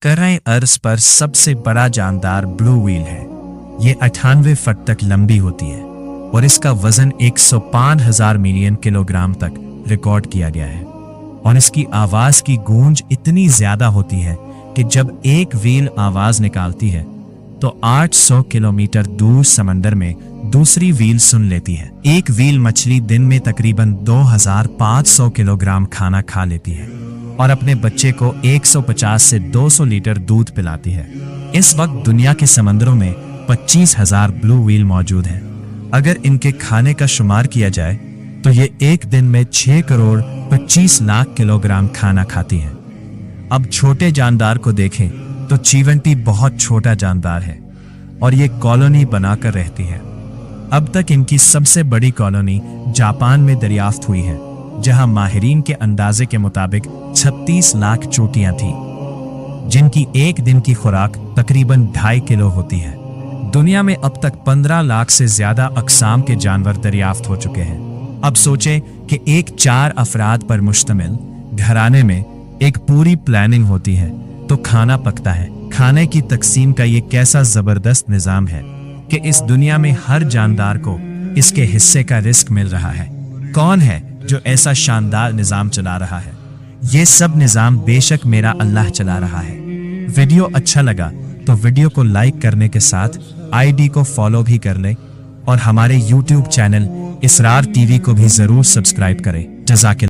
करह अर्ज पर सबसे बड़ा जानदार ब्लू व्हेल है। ये 98 फुट तक लंबी होती है और इसका वजन 105,000 मिलियन किलोग्राम तक रिकॉर्ड किया गया है। और इसकी आवाज की गूंज इतनी ज्यादा होती है कि जब एक व्हेल आवाज निकालती है तो 800 किलोमीटर दूर समंदर में दूसरी व्हेल सुन लेती है। एक व्हेल मछली दिन में तकरीबन 2500 किलोग्राम खाना खा लेती है और अपने बच्चे को 150 से 200 लीटर दूध पिलाती है। इस वक्त दुनिया के समंदरों में 25,000 ब्लू व्हेल मौजूद हैं। अगर इनके खाने का शुमार किया जाए तो ये एक दिन में 6 करोड़ 25 लाख किलोग्राम खाना खाती है। अब छोटे जानदार को देखें तो चीवंटी बहुत छोटा जानदार है और ये कॉलोनी बनाकर रहती है। अब तक इनकी सबसे बड़ी कॉलोनी जापान में दरियाफ्त हुई है, जहां माहिरीन के अंदाजे के मुताबिक 36 लाख चोटियां थी, जिनकी एक दिन की खुराक तकरीबन 2.5 किलो होती है। दुनिया में अब तक 15 लाख से ज्यादा अक़साम के जानवर दरियाफ्त हो चुके हैं। अब सोचें कि एक 4 अफराद पर मुश्तमिल घराने में एक पूरी प्लानिंग होती है तो खाना पकता है। खाने की तकसीम का ये कैसा जबरदस्त निजाम है कि इस दुनिया में हर जानदार को इसके हिस्से का रिस्क मिल रहा है। कौन है जो ऐसा शानदार निजाम चला रहा है? ये सब निजाम बेशक मेरा अल्लाह चला रहा है। वीडियो अच्छा लगा तो वीडियो को लाइक करने के साथ आईडी को फॉलो भी कर लें और हमारे यूट्यूब चैनल इसरार टीवी को भी जरूर सब्सक्राइब करें। जज़ाकिल्लाह।